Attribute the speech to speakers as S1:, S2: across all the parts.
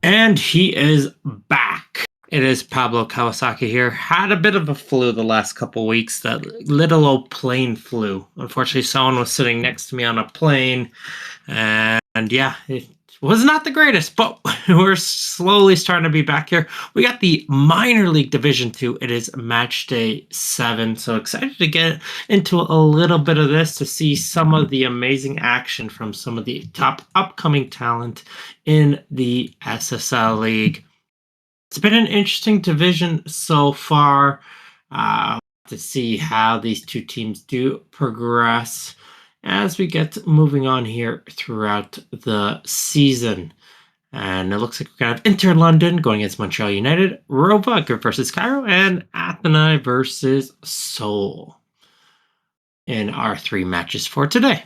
S1: And he is back. It is Pablo Kawasaki here. Had a bit of a flu the last couple weeks, that little old plane flu. Unfortunately, someone was sitting next to me on a plane, and yeah, it was not the greatest, but we're slowly starting to be back here. We got the minor league division 2. It is match day 7. So excited to get into a little bit of this to see some of the amazing action from some of the top upcoming talent in the SSL league. It's been an interesting division so far to see how these two teams do progress as we get moving on here throughout the season. And it looks like we're going to have Inter London going against Montreal United, Rova versus Cairo, and Athena versus Seoul in our 3 matches for today.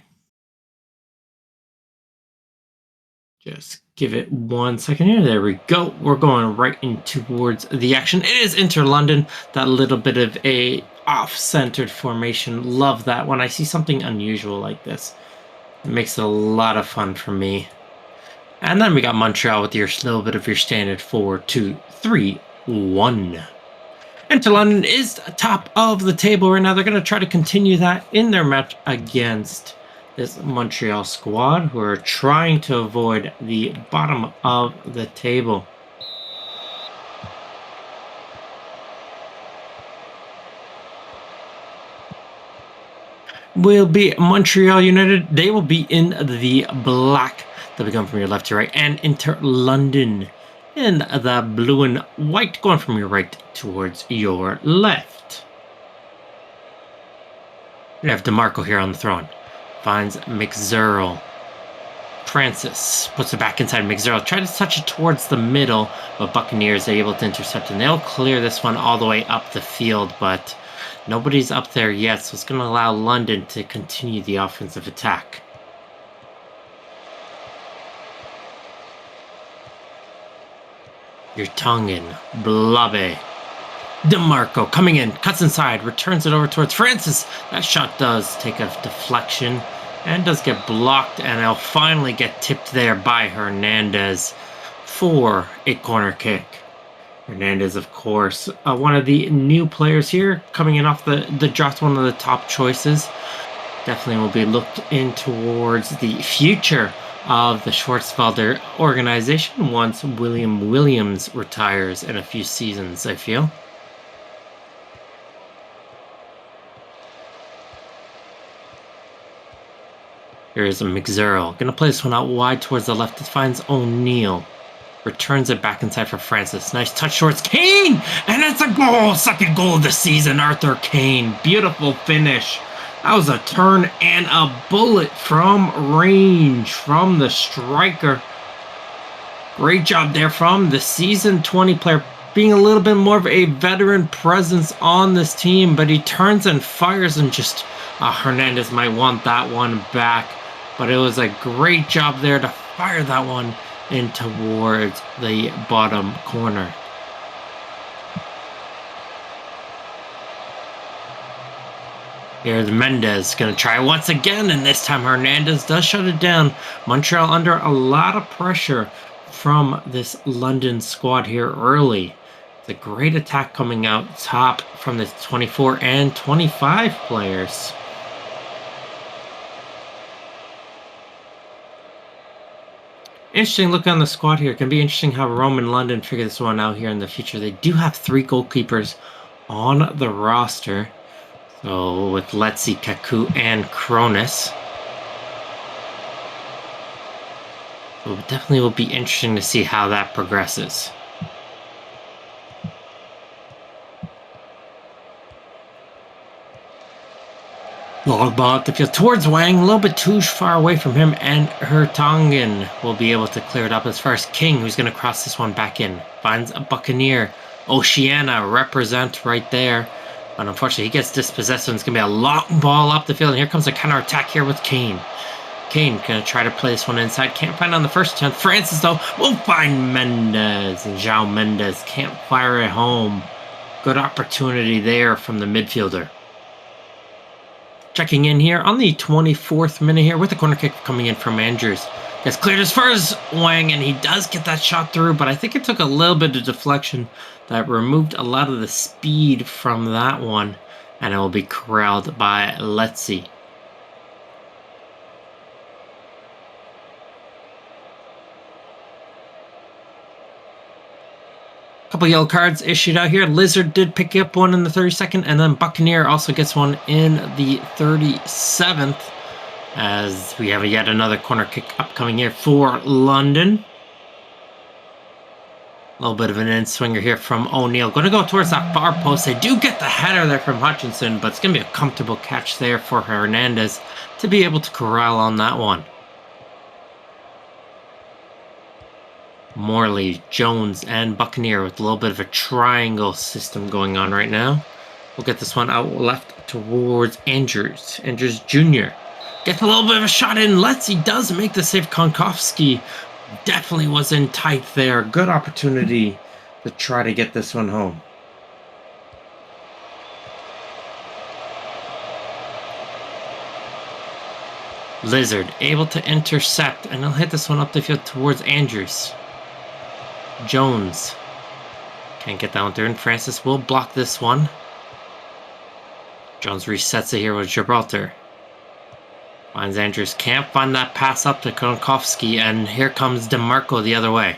S1: Just give it 1 second here. There we go. We're going right in towards the action. It is Inter London. That little bit of a off-centered formation. Love that when I see something unusual like this. It makes it a lot of fun for me. And then we got Montreal with your little bit of your standard 4-2-3-1. Inter London is top of the table right now. They're going to try to continue that in their match against this Montreal squad, who are trying to avoid the bottom of the table. Will be Montreal United. They will be in the black. They'll be going from your left to right. And Inter London in the blue and white, going from your right towards your left. We have DeMarco here on the throne. Finds McZerl. Francis puts it back inside McZerl. Try to touch it towards the middle, but Buccaneers are able to intercept, and they'll clear this one all the way up the field, but nobody's up there yet, so it's going to allow London to continue the offensive attack. Your Tongan, Blabe. DeMarco coming in, cuts inside, returns it over towards Francis. That shot does take a deflection and does get blocked, and it'll finally get tipped there by Hernandez for a corner kick. Hernandez, of course, one of the new players here, coming in off the draft, one of the top choices. Definitely will be looked in towards the future of the Schwarzwälder organization once William Williams retires in a few seasons, I feel. Here's a McZerl. Gonna play this one out wide towards the left. It finds O'Neal. Returns it back inside for Francis. Nice touch towards Kane! And it's a goal! Second goal of the season, Arthur Kane. Beautiful finish. That was a turn and a bullet from range from the striker. Great job there from the season 20 player, being a little bit more of a veteran presence on this team, but he turns and fires, and just Hernandez might want that one back. But it was a great job there to fire that one in towards the bottom corner. Here's Mendez going to try once again, and this time Hernandez does shut it down. Montreal under a lot of pressure from this London squad here early. It's a great attack coming out top from the 24 and 25 players. Interesting look on the squad here. It can be interesting how Rome and London figure this one out here in the future. They do have 3 goalkeepers on the roster. So with Letzi, Kaku, and Cronus. So it definitely will be interesting to see how that progresses. Long ball up the field towards Wang, a little bit too far away from him, and Hertongen will be able to clear it up as far as King, who's going to cross this one back in. Finds a Buccaneer. Oceana represent right there. But unfortunately, he gets dispossessed, and it's going to be a long ball up the field. And here comes a counter-attack here with Kane. Kane going to try to play this one inside. Can't find on the first attempt. Francis, though, will find Mendez. And João Mendes can't fire it home. Good opportunity there from the midfielder. Checking in here on the 24th minute here with a corner kick coming in from Andrews. Gets cleared as far as Wang, and he does get that shot through, but I think it took a little bit of deflection that removed a lot of the speed from that one, and it will be corralled by Letzi. Couple yellow cards issued out here. Lizard did pick up one in the 32nd, and then Buccaneer also gets one in the 37th, as we have yet another corner kick upcoming here for London. A little bit of an in-swinger here from O'Neill. Going to go towards that far post. They do get the header there from Hutchinson, but it's going to be a comfortable catch there for Hernandez to be able to corral on that one. Morley, Jones, and Buccaneer with a little bit of a triangle system going on right now. We'll get this one out left towards Andrews. Andrews Jr. gets a little bit of a shot in. Letzi does make the save. Konkowski definitely was in tight there. Good opportunity to try to get this one home. Lizard able to intercept, and he'll hit this one up the field towards Andrews. Jones can't get that one through, and Francis will block this one. Jones resets it here with Gibraltar. Finds Andrews, can't find that pass up to Konkowski, and here comes DeMarco the other way.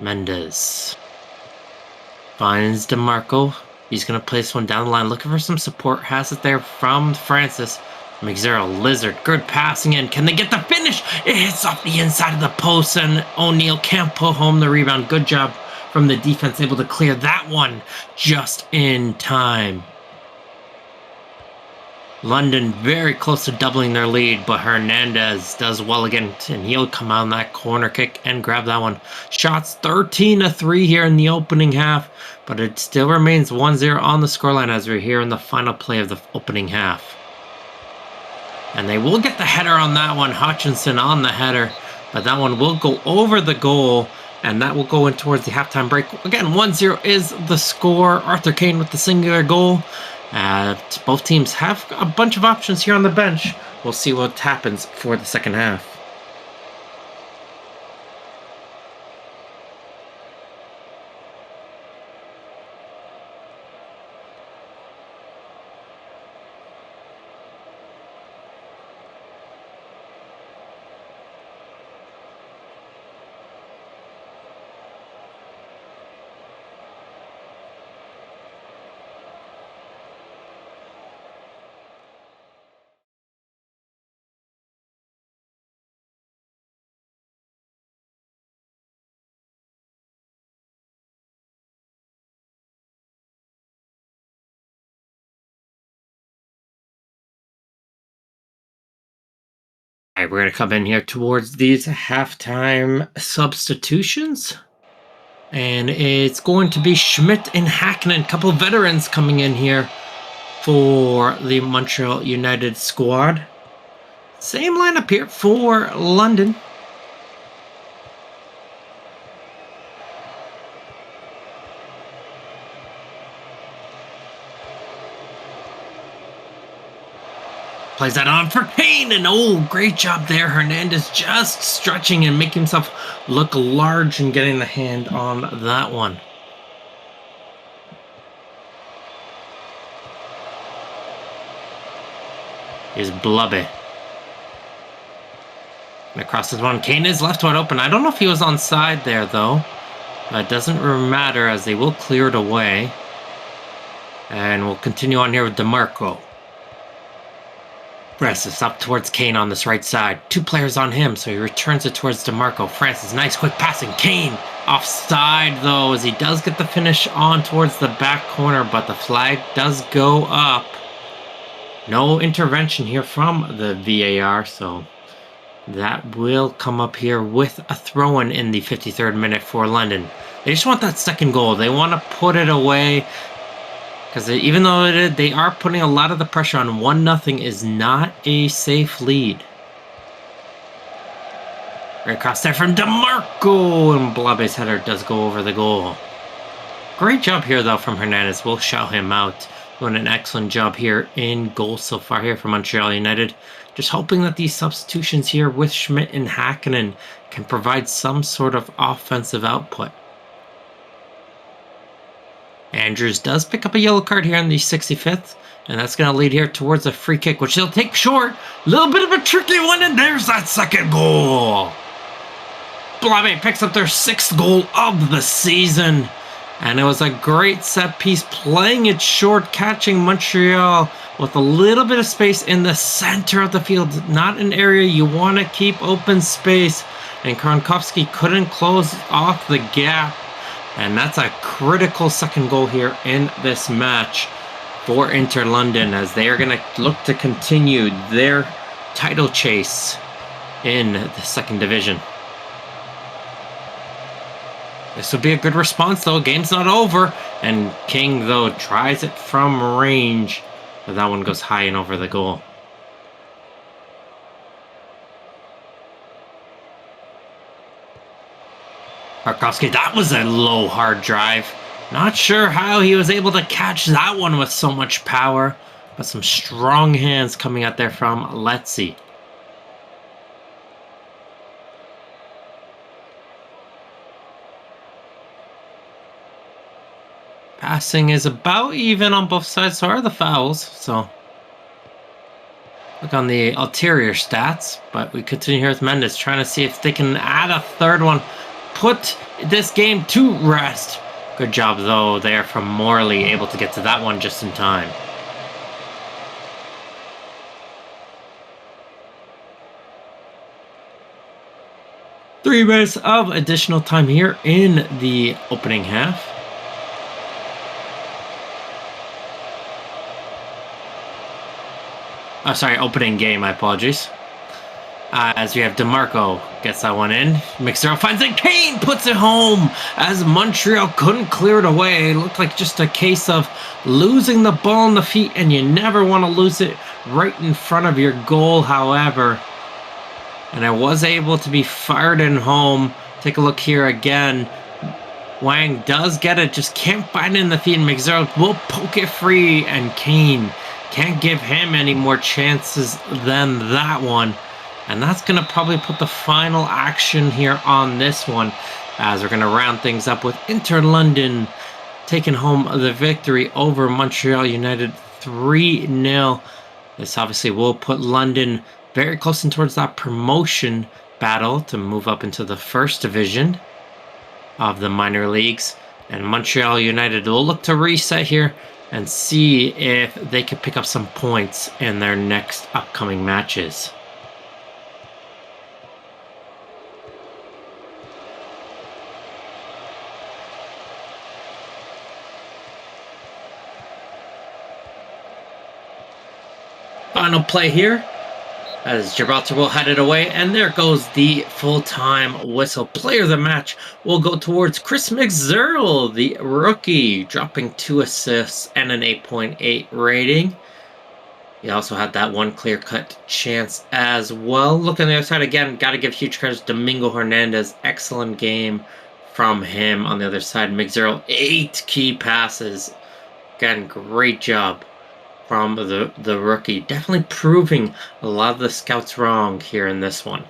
S1: Mendez finds DeMarco. He's going to place one down the line, looking for some support. Has it there from Francis. McZero, Lizard, good passing in. Can they get the finish? It hits off the inside of the post, and O'Neill can't pull home the rebound. Good job from the defense, able to clear that one just in time. London very close to doubling their lead, but Hernandez does well again, and he'll come out on that corner kick and grab that one. Shots 13-3 here in the opening half, but it still remains 1-0 on the scoreline as we're here in the final play of the opening half. And they will get the header on that one. Hutchinson on the header, but that one will go over the goal, and that will go in towards the halftime break. Again, 1-0 is the score. Arthur Kane with the singular goal. Both teams have a bunch of options here on the bench. We'll see what happens for the second half. All right, we're going to come in here towards these halftime substitutions. And it's going to be Schmidt and Hacknen, a couple of veterans coming in here for the Montreal United squad. Same lineup here for London. Plays that on for Kane, and oh, great job there. Hernandez just stretching and making himself look large and getting the hand on that one. Is Blubby. And across this one, Kane is left wide open. I don't know if he was onside there, though. But it doesn't matter, as they will clear it away. And we'll continue on here with DeMarco. Francis up towards Kane on this right side. Two players on him, so he returns it towards DeMarco. Francis, nice quick passing. Kane offside, though, as he does get the finish on towards the back corner, but the flag does go up. No intervention here from the VAR, so that will come up here with a throw-in in the 53rd minute for London. They just want that second goal. They want to put it away. Because even though they are putting a lot of the pressure on, 1-0 is not a safe lead. Right across there from DeMarco, and Blabbe's header does go over the goal. Great job here, though, from Hernandez. We'll shout him out. Doing an excellent job here in goal so far here for Montreal United. Just hoping that these substitutions here with Schmidt and Hakkinen can provide some sort of offensive output. Andrews does pick up a yellow card here in the 65th, and that's going to lead here towards a free kick, which he'll take short. A little bit of a tricky one, and there's that second goal. Blave picks up their 6th goal of the season. And it was a great set piece, playing it short, catching Montreal with a little bit of space in the center of the field. Not an area you want to keep open space. And Kronkowski couldn't close off the gap. And that's a critical second goal here in this match for Inter London, as they are going to look to continue their title chase in the second division. This would be a good response, though. Game's not over. And King, though, tries it from range. But that one goes high and over the goal. Tarkovsky, that was a low, hard drive. Not sure how he was able to catch that one with so much power. But some strong hands coming out there from Letzi. Passing is about even on both sides, so are the fouls. So look on the ulterior stats, but we continue here with Mendes, trying to see if they can add a third one, put this game to rest. Good job, though, there from Morley, able to get to that one just in time. Three minutes of additional time here in the opening half. Oh, sorry, opening game, my apologies. As we have DeMarco gets that one in. McZero finds it. Kane puts it home as Montreal couldn't clear it away. It looked like just a case of losing the ball in the feet, and you never want to lose it right in front of your goal, however. And it was able to be fired in home. Take a look here again. Wang does get it, just can't find it in the feet. McZero will poke it free, and Kane can't give him any more chances than that one. And that's going to probably put the final action here on this one, as we're going to round things up with Inter London taking home the victory over Montreal United 3-0. This obviously will put London very close in towards that promotion battle to move up into the first division of the minor leagues. And Montreal United will look to reset here and see if they can pick up some points in their next upcoming matches. Final play here as Gibraltar will head it away, and there goes the full-time whistle. Player of the match will go towards Chris McZerl, the rookie, dropping 2 assists and an 8.8 rating. He also had that one clear-cut chance as well. Look on the other side again, got to give huge credit to Domingo Hernandez. Excellent game from him on the other side. McZerl, 8 key passes. Again, great job from the rookie. Definitely proving a lot of the scouts wrong here in this one.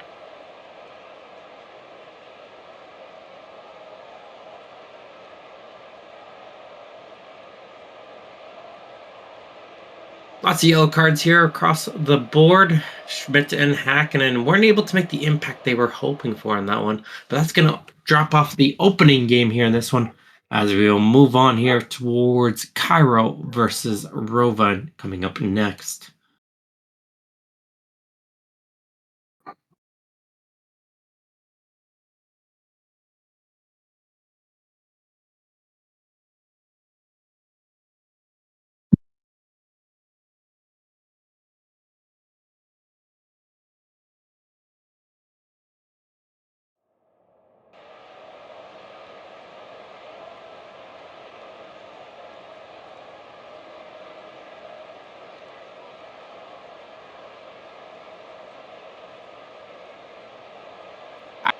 S1: Lots of yellow cards here across the board. Schmidt and Hakkinen weren't able to make the impact they were hoping for in that one, but that's going to drop off the opening game here in this one, as we will move on here towards Cairo versus Rova coming up next.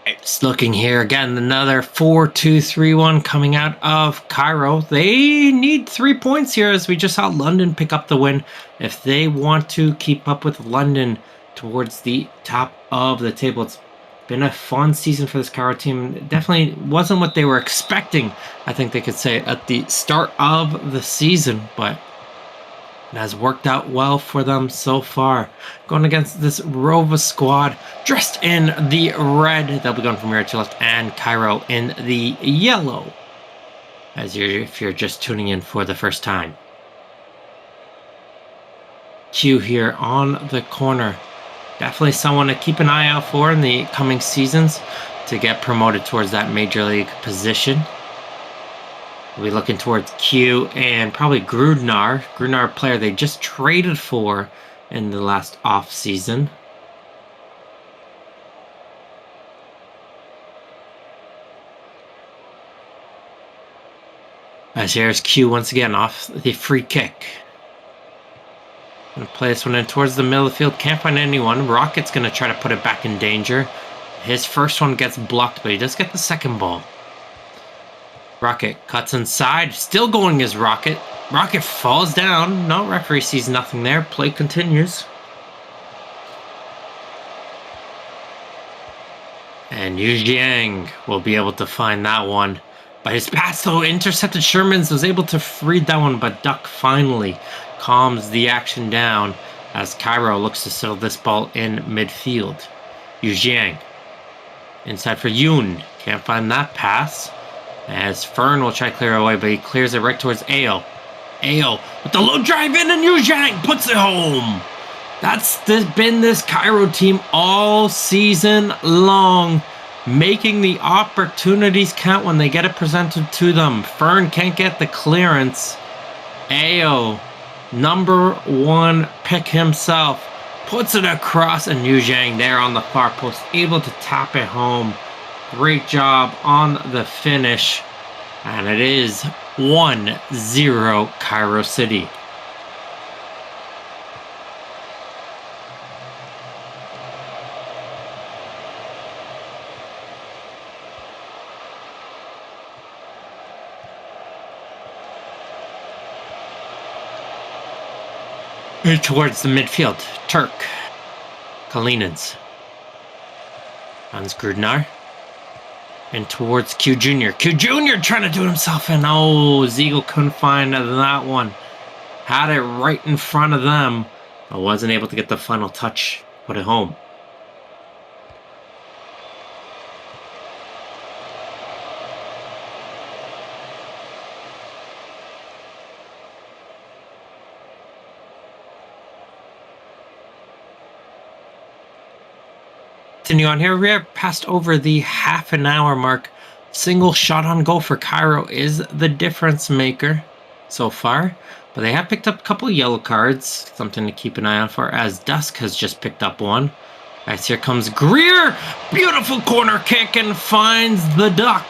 S1: Just looking here again, another 4-2-3-1 coming out of Cairo. They need 3 points here, as we just saw London pick up the win. If they want to keep up with London towards the top of the table, it's been a fun season for this Cairo team. It definitely wasn't what they were expecting, I think they could say, at the start of the season, but it has worked out well for them so far. Going against this Rova squad, dressed in the red. They'll be going from right to left, and Cairo in the yellow, if you're just tuning in for the first time. Q here on the corner. Definitely someone to keep an eye out for in the coming seasons to get promoted towards that major league position. We'll be looking towards Q and probably Grudnar. Grudnar, player they just traded for in the last off season. As here's Q once again off the free kick. Gonna play this one in towards the middle of the field. Can't find anyone. Rocket's gonna try to put it back in danger. His first one gets blocked, but he does get the second ball. Rocket cuts inside, still going as Rocket. Rocket falls down. No, referee sees nothing there. Play continues. And Yu Jiang will be able to find that one. But his pass, though, intercepted. Sherman's was able to read that one, but Duck finally calms the action down as Cairo looks to settle this ball in midfield. Yu Jiang inside for Yoon. Can't find that pass. As Fern will try to clear it away, but he clears it right towards Ao. Ao with the low drive in, and Yu Jiang puts it home. That's been this Cairo team all season long, making the opportunities count when they get it presented to them. Fern can't get the clearance. Ao, number one pick himself, puts it across, and Yu Jiang there on the far post, able to tap it home. Great job on the finish, and it is 1-0 Cairo City. Towards the midfield, Turk. Kalinins. Hans Grudnar. And towards Q Jr. Q Jr. trying to do it himself, and oh, Ziegel couldn't find that one. Had it right in front of them, but wasn't able to get the final touch, put it home. Continue on here. We are passed over the half an hour mark. Single shot on goal for Cairo is the difference maker so far. But they have picked up a couple of yellow cards. Something to keep an eye on for, as Dusk has just picked up one. As here comes Greer. Beautiful corner kick and finds the Duck.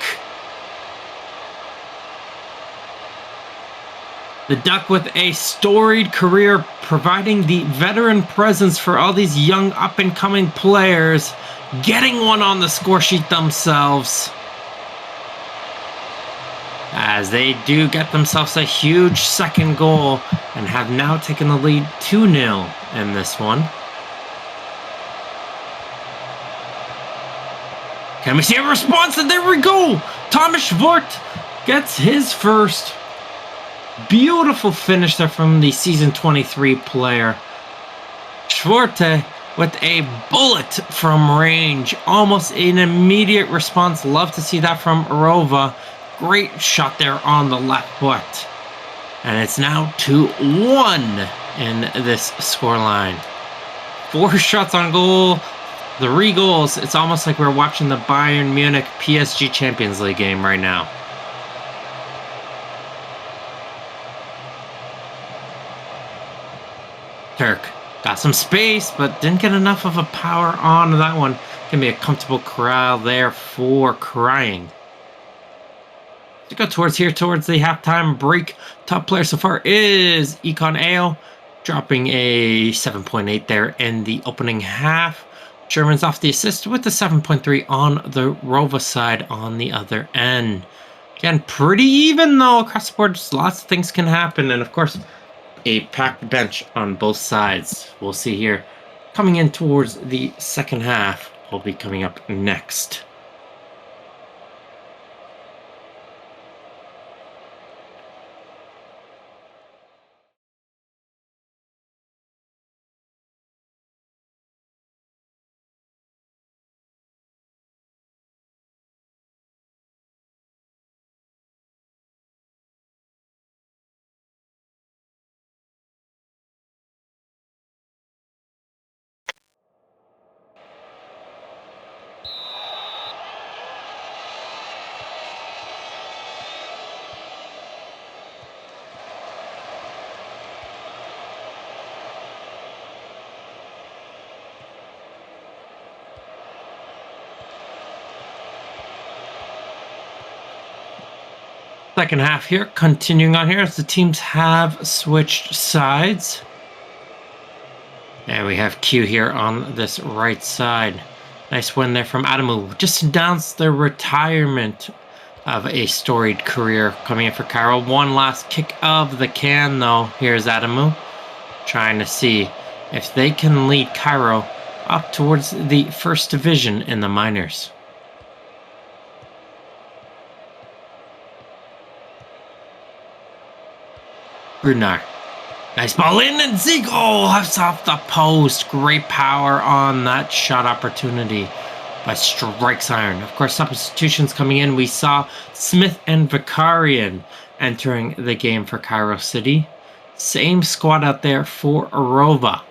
S1: The Duck with a storied career, providing the veteran presence for all these young up-and-coming players, getting one on the score sheet themselves, as they do get themselves a huge second goal and have now taken the lead 2-0 in this one. Can we see a response? And there we go! Thomas Schwartz gets his first. Beautiful finish there from the season 23 player. Schwartz with a bullet from range. Almost an immediate response. Love to see that from Rova. Great shot there on the left foot. And it's now 2-1 in this scoreline. 4 shots on goal, 3 goals. It's almost like we're watching the Bayern Munich PSG Champions League game right now. Turk got some space, but didn't get enough of a power on that one. Can be a comfortable corral there for Crying. To go towards the halftime break. Top player so far is Econ Ao, dropping a 7.8 there in the opening half. Germans off the assist with the 7.3 on the Rova side on the other end. Again, pretty even though across the board. Just lots of things can happen, and of course, a packed bench on both sides. We'll see here. Coming in towards the second half will be coming up next. Second half here, continuing on here as the teams have switched sides. And we have Q here on this right side. Nice win there from Adamu. Just announced the retirement of a storied career coming in for Cairo. One last kick of the can, though. Here's Adamu trying to see if they can lead Cairo up towards the first division in the minors. Brunner. Nice ball in, and Ziegel lifts off the post. Great power on that shot opportunity by Strikes Iron. Of course, substitutions coming in. We saw Smith and Vicarian entering the game for Cairo City. Same squad out there for Arova.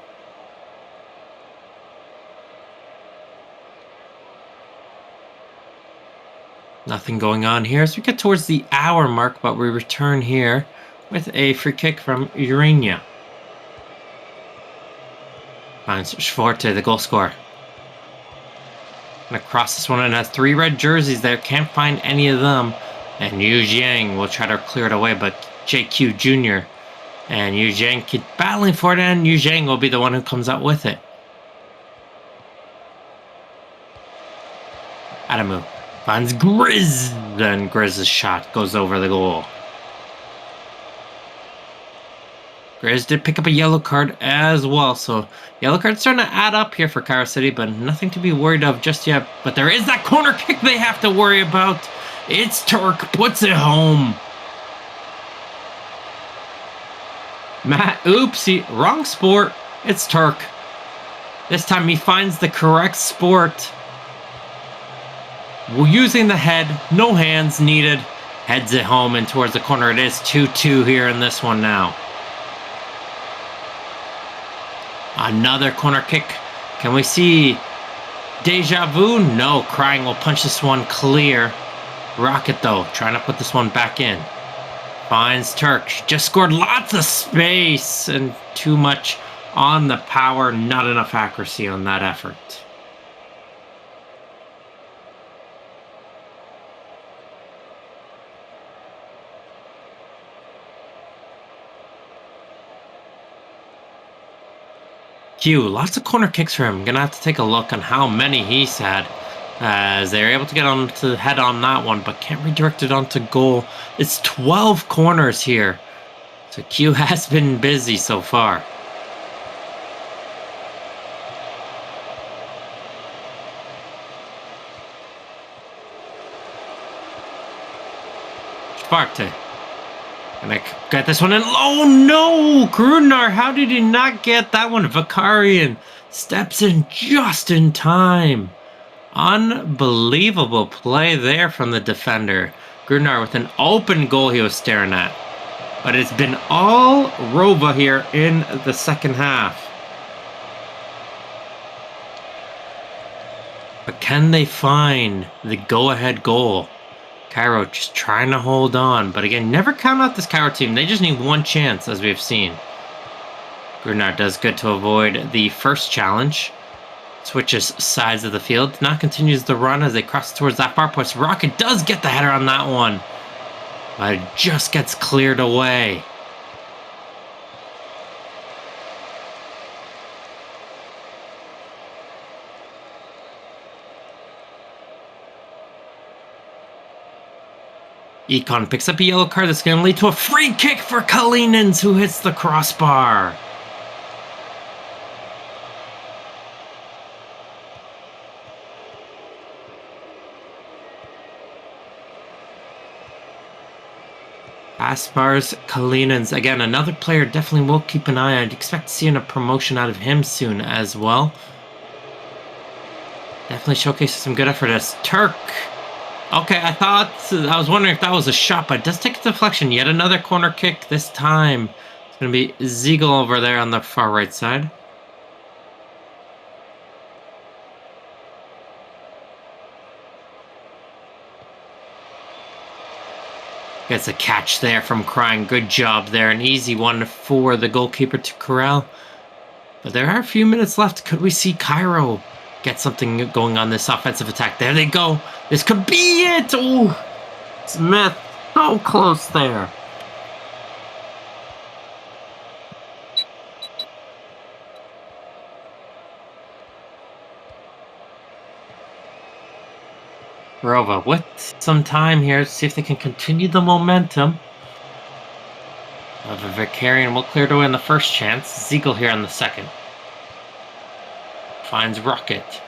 S1: Nothing going on here as we get towards the hour mark, but we return here with a free kick from Urania. Finds Schwarte, the goal scorer. Gonna cross this one and has 3 red jerseys there. Can't find any of them. And Yu Jiang will try to clear it away, but JQ Jr. and Yu Jiang keep battling for it, and Yu Jiang will be the one who comes out with it. Adamu finds Grizz, and Grizz's shot goes over the goal. Grizz did pick up a yellow card as well, so yellow card's starting to add up here for Cairo City, but nothing to be worried of just yet. But there is that corner kick they have to worry about. It's Turk, puts it home. Matt, oopsie, wrong sport. It's Turk. This time he finds the correct sport. Using the head, no hands needed. Heads it home and towards the corner. It is 2-2 here in this one now. Another corner kick. Can we see Deja Vu? No, Crying will punch this one clear. Rocket, though, trying to put this one back in. Finds Turk. Just scored lots of space and too much on the power. Not enough accuracy on that effort. Q, lots of corner kicks for him. Gonna have to take a look on how many he's had, as they're able to get on to the head on that one, but can't redirect it onto goal. It's 12 corners here, so Q has been busy so far. Sparte. Gonna get this one in. Oh no! Grunar, how did he not get that one? Vicarian steps in just in time. Unbelievable play there from the defender. Grunar with an open goal he was staring at. But it's been all Rova here in the second half. But can they find the go-ahead goal? Cairo just trying to hold on. But again, never count out this Cairo team. They just need one chance, as we've seen. Grunar does good to avoid the first challenge. Switches sides of the field. Now continues the run as they cross towards that far post. Rocket does get the header on that one. But it just gets cleared away. Econ picks up a yellow card that's going to lead to a free kick for Kalinins, who hits the crossbar. Aspars Kalinins. Again, another player definitely will keep an eye on. I'd expect to see a promotion out of him soon as well. Definitely showcases some good effort as Turk. Okay, I was wondering if that was a shot, but it does take a deflection. Yet another corner kick. This time it's going to be Ziegel over there on the far right side. Gets a catch there from Crying. Good job there. An easy one for the goalkeeper to corral. But there are a few minutes left. Could we see Cairo get something going on this offensive attack? There they go. This could be it. Oh, Smith, so close there. Rova with some time here to see if they can continue the momentum. Vicarian will clear it away in the first chance. Ziegel here on the second. Finds Rocket.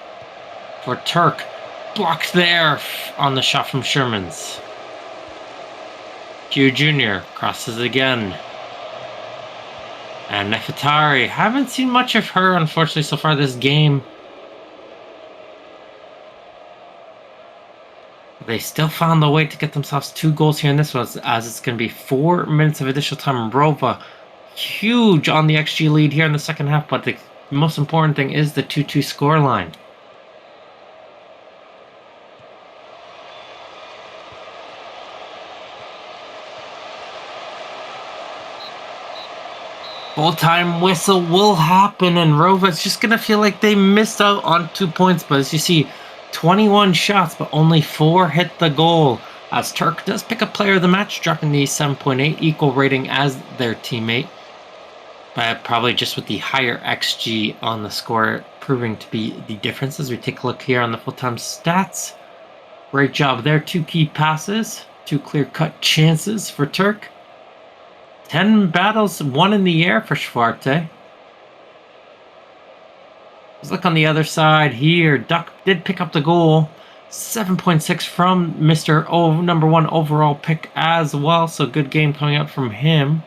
S1: For Turk. Blocked there on the shot from Sherman's. Q Jr. crosses again. And Nefertari. Haven't seen much of her, unfortunately, so far this game. They still found the way to get themselves 2 goals here in this one, as it's going to be 4 minutes of additional time. Rova, huge on the XG lead here in the second half, but the most important thing is the 2-2 scoreline. Full-time whistle will happen, and Rova's just going to feel like they missed out on 2 points, but as you see, 21 shots, but only 4 hit the goal, as Turk does pick up player of the match, dropping the 7.8 equal rating as their teammate. But probably just with the higher XG on the score proving to be the difference as we take a look here on the full-time stats. Great job there. 2 key passes, 2 clear-cut chances for Turk. 10 battles, 1 in the air for Schwarte. Let's look on the other side here. Duck did pick up the goal. 7.6 from Mr. number 1 overall pick as well. So good game coming out from him.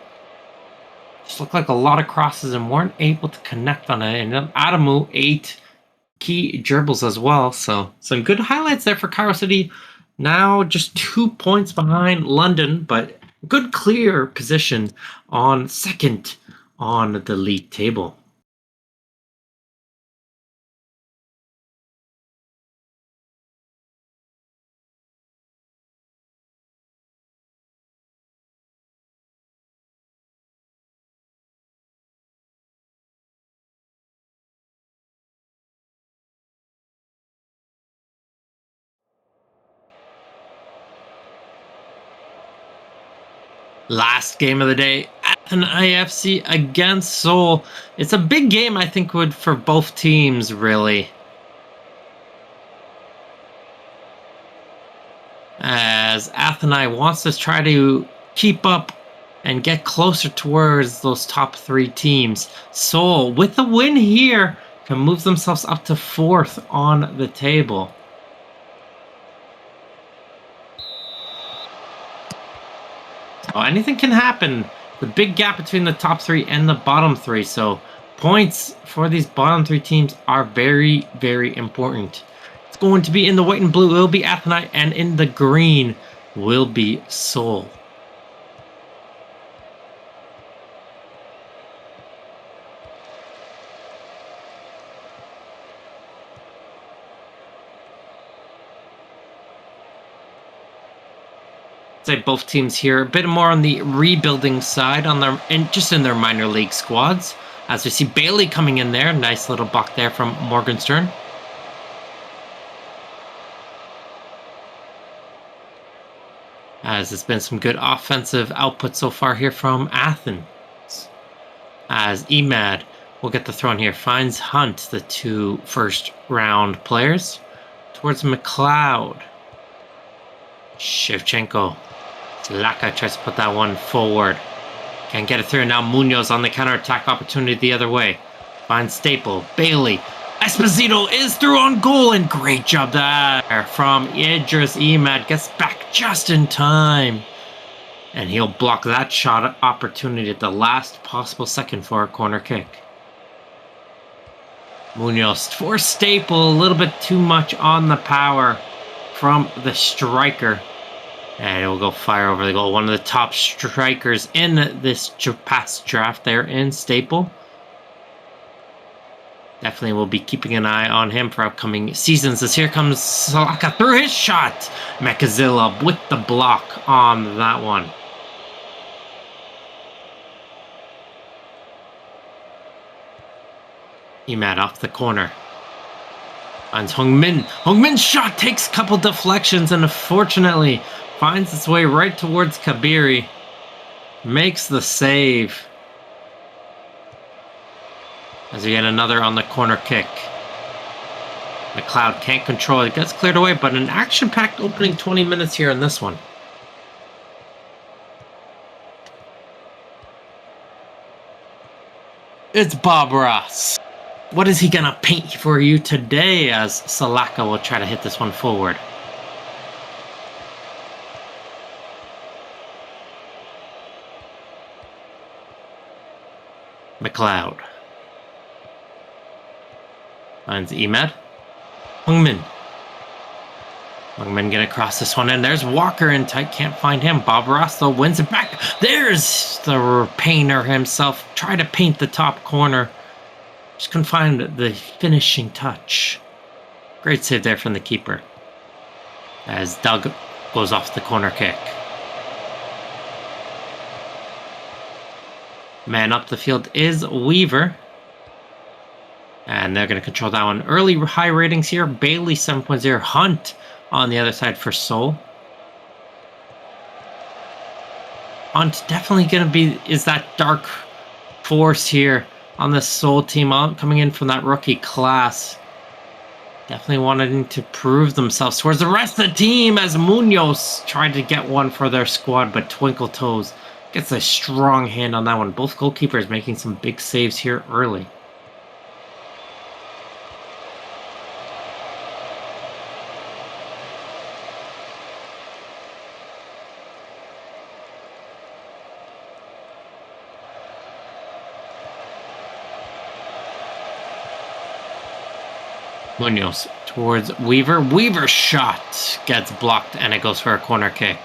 S1: Just looked like a lot of crosses and weren't able to connect on it. And then Adamu, 8 key gerbils as well. So some good highlights there for Cairo City. Now just 2 points behind London, but good clear position on second on the league table. Last game of the day, Athens IFC against Seoul. It's a big game, I think, for both teams, really. As Athens wants to try to keep up and get closer towards those top 3 teams. Seoul, with the win here, can move themselves up to 4th on the table. Oh, anything can happen. The big gap between the top 3 and the bottom 3. So points for these bottom 3 teams are very, very important. It's going to be in the white and blue. It will be Athens, and in the green will be Seoul. Say both teams here a bit more on the rebuilding side just in their minor league squads, as we see Bailey coming in there. Nice little buck there from Morgenstern. As it's been some good offensive output so far here from Athens, as Emad will get the throw in here, finds Hunt, the 2 first round players, towards McLeod. Shevchenko Laka tries to put that one forward. Can't get it through. Now Munoz on the counterattack opportunity the other way. Finds Staple. Bailey. Esposito is through on goal, and great job there from Idris Emad. Gets back just in time. And he'll block that shot opportunity at the last possible second for a corner kick. Munoz for Staple. A little bit too much on the power from the striker. And it will go fire over the goal. One of the top strikers in this past draft there in Staple. Definitely will be keeping an eye on him for upcoming seasons. As here comes Salaka through his shot. Mekazilla with the block on that one. Emad off the corner. Finds Hongmin. Hongmin's shot takes a couple deflections and unfortunately finds its way right towards Kabiri. Makes the save. As we get another on the corner kick. McLeod can't control it. It gets cleared away, but an action-packed opening 20 minutes here in this one. It's Bob Ross. What is he going to paint for you today as Salaka will try to hit this one forward? McLeod. Finds Emad. Hungmin. Hungmin gonna cross this one in. There's Walker in tight. Can't find him. Bob Ross though wins it back. There's the painter himself. Try to paint the top corner. Just couldn't find the finishing touch. Great save there from the keeper. As Doug goes off the corner kick. Man up the field is Weaver. And they're going to control that one. Early high ratings here. Bailey 7.0. Hunt on the other side for Seoul. Hunt definitely going to be is that dark force here on the Seoul team coming in from that rookie class. Definitely wanting to prove themselves towards the rest of the team as Munoz tried to get one for their squad, but Twinkle Toes gets a strong hand on that one. Both goalkeepers making some big saves here early. Munoz towards Weaver. Weaver's shot gets blocked and it goes for a corner kick.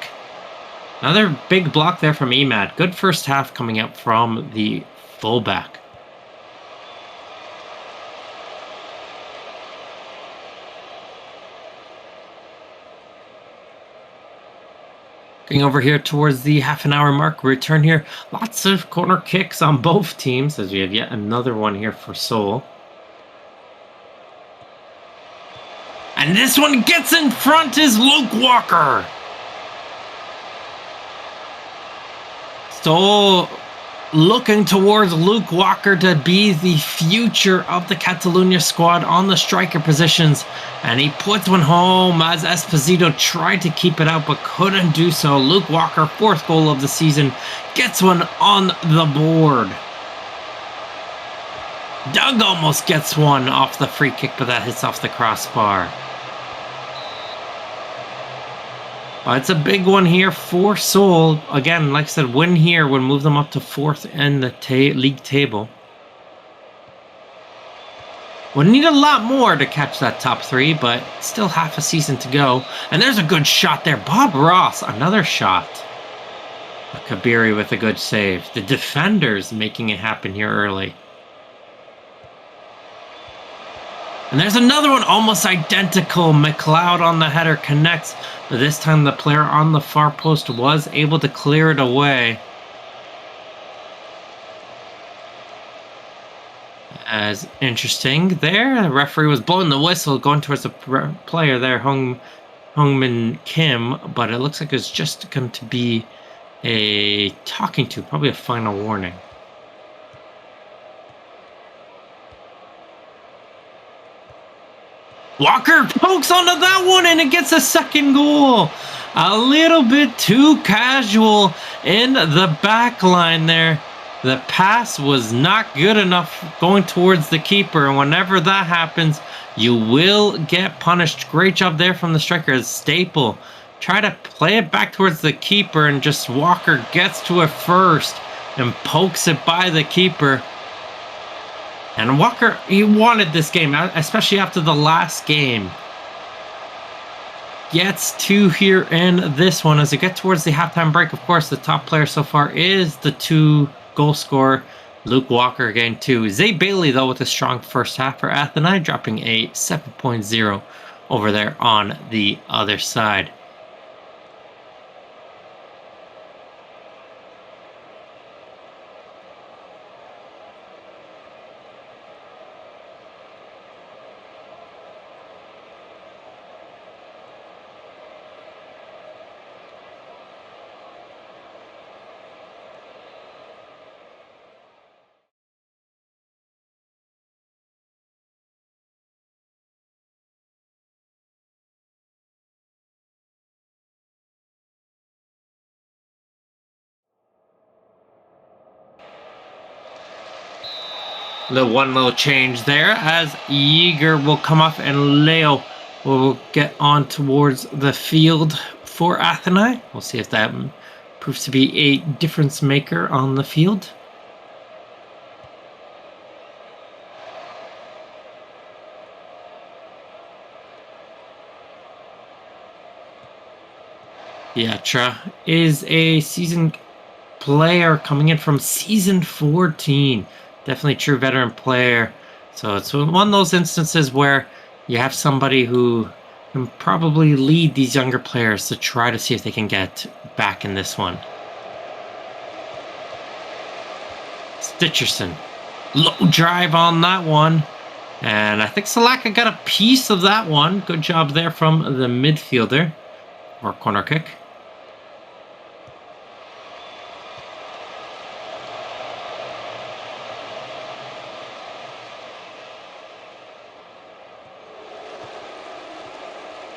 S1: Another big block there from Emad. Good first half coming up from the fullback. Getting over here towards the half an hour mark. Return here. Lots of corner kicks on both teams as we have yet another one here for Seoul. And this one gets in front is Luke Walker. So looking towards Luke Walker to be the future of the Catalunya squad on the striker positions. And he puts one home as Esposito tried to keep it out but couldn't do so. Luke Walker, fourth goal of the season, gets one on the board. Doug almost gets one off the free kick, but that hits off the crossbar. It's a big one here for Seoul. Again, like I said, win here would move them up to fourth in the league table. Would need a lot more to catch that top three, but still half a season to go. And there's a good shot there. Bob Ross, another shot. Kabiri with a good save. The defenders making it happen here early. And there's another one almost identical. McLeod on the header connects, but this time the player on the far post was able to clear it away. As interesting there, the referee was blowing the whistle going towards the player there, Hongmin Kim, but it looks like it's just going to be a talking to, probably a final warning. Walker pokes onto that one and it gets a second goal. A little bit too casual in the back line there. The pass was not good enough going towards the keeper. And whenever that happens, you will get punished. Great job there from the striker as Staple. Try to play it back towards the keeper and just Walker gets to it first and pokes it by the keeper. And Walker, he wanted this game, especially after the last game. Gets two here in this one. As we get towards the halftime break, of course, the top player so far is the 2-goal scorer, Luke Walker, again, 2. Zay Bailey, though, with a strong first half for Athenai, dropping a 7.0 over there on the other side. The one little change there as Yeager will come off and Leo will get on towards the field for Athenai. We'll see if that proves to be a difference maker on the field. Pietra is a seasoned player coming in from season 14. Definitely true veteran player. So it's one of those instances where you have somebody who can probably lead these younger players to try to see if they can get back in this one. Stitcherson. Low drive on that one. And I think Salaka got a piece of that one. Good job there from the midfielder. Or corner kick.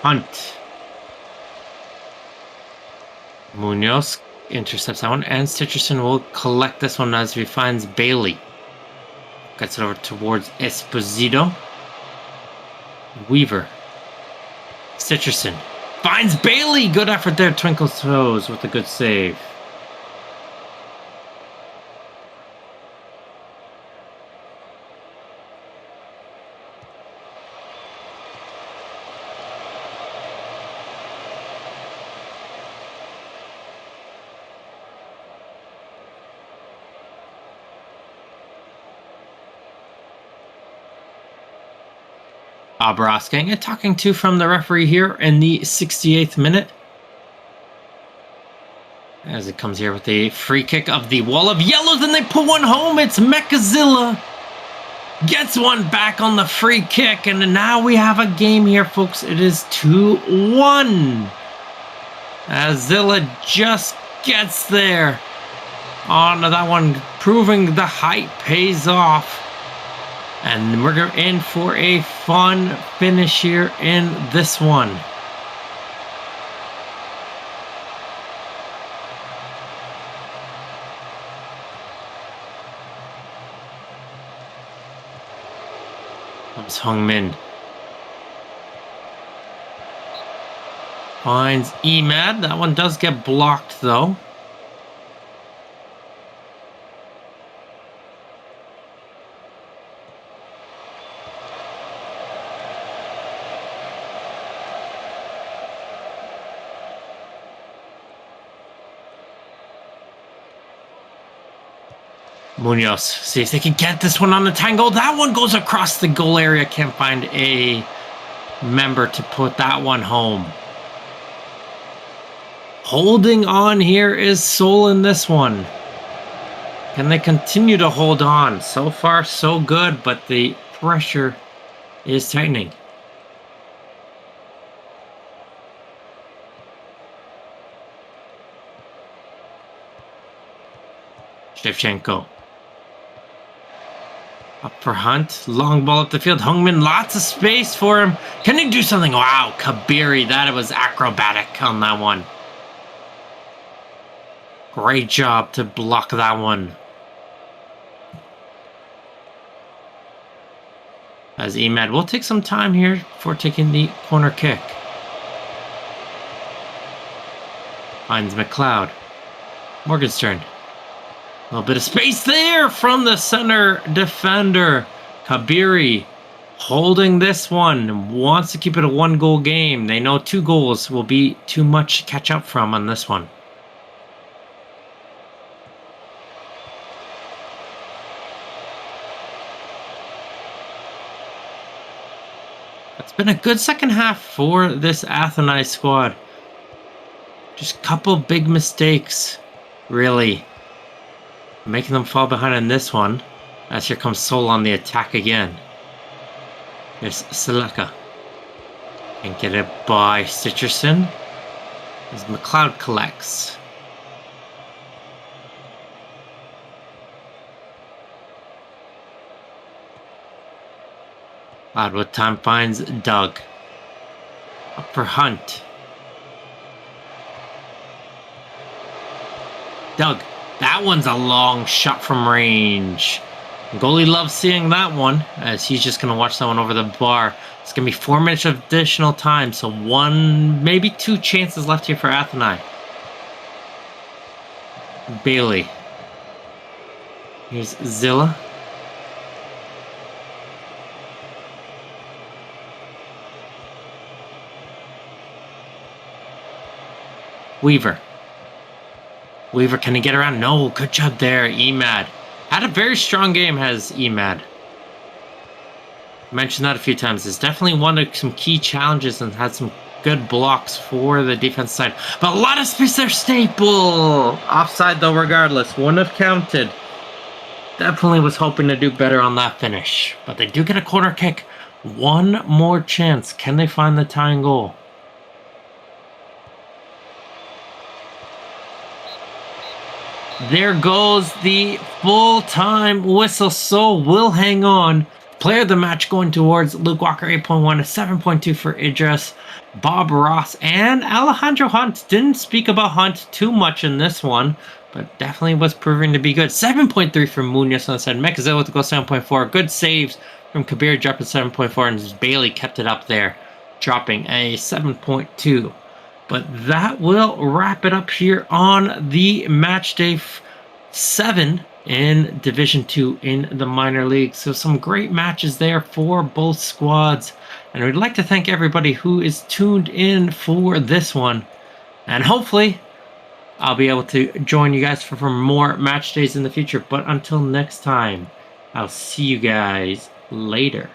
S1: Hunt. Munoz intercepts that one, and Stitcherson will collect this one as he finds Bailey. Gets it over towards Esposito. Weaver. Stitcherson finds Bailey. Good effort there. Twinkle Toes with a good save. Ross getting a talking to from the referee here in the 68th minute. As it comes here with a free kick of the wall of yellows, and they put one home. It's Mechazilla. Gets one back on the free kick, and now we have a game here, folks. It is 2-1. As Zilla just gets there on that one, proving the height pays off. And we're in for a fun finish here in this one. Comes Hung-min. Finds Emad. That one does get blocked, though. Munoz, see if they can get this one on the tangle. That one goes across the goal area. Can't find a member to put that one home. Holding on here is Seoul in this one. Can they continue to hold on? So far, so good, but the pressure is tightening. Shevchenko. Up for Hunt. Long ball up the field. Hungman, lots of space for him. Can he do something? Wow, Kabiri, that was acrobatic on that one. Great job to block that one. As Emad will take some time here for taking the corner kick. Finds McLeod. Morgenstern. A little bit of space there from the center defender. Kabiri holding this one. Wants to keep it a 1-goal game. They know 2 goals will be too much to catch up from on this one. It's been a good second half for this Athenai squad. Just a couple big mistakes, really, making them fall behind in this one. As here comes Sol on the attack again. There's Seleka. And get it by Stitcherson. As McLeod collects. McLeod with time finds Doug. Up for Hunt. Doug, that one's a long shot from range. Goalie loves seeing that one, as he's just going to watch that one over the bar. It's going to be 4 minutes of additional time, so 1, maybe 2 chances left here for Athenai. Bailey. Here's Zilla. Weaver. Weaver, can he get around? No, good job there, Emad. Had a very strong game, has Emad. Mentioned that a few times. It's definitely one of some key challenges and had some good blocks for the defense side. But a lot of space there, Staple. Offside though, regardless. Wouldn't have counted. Definitely was hoping to do better on that finish. But they do get a corner kick. 1 more chance. Can they find the tying goal? There goes the full-time whistle. So will hang on. Player of the match going towards Luke Walker, 8.1, a 7.2 for Idris, Bob Ross, and Alejandro Hunt. Didn't speak about Hunt too much in this one, but definitely was proving to be good. 7.3 for Munoz on the side. Mekazil with the goal, 7.4. Good saves from Kabir, dropping 7.4, and Bailey kept it up there, dropping a 7.2. But that will wrap it up here on the Matchday 7 in Division 2 in the minor league. So some great matches there for both squads. And we'd like to thank everybody who is tuned in for this one. And hopefully I'll be able to join you guys for more match days in the future. But until next time, I'll see you guys later.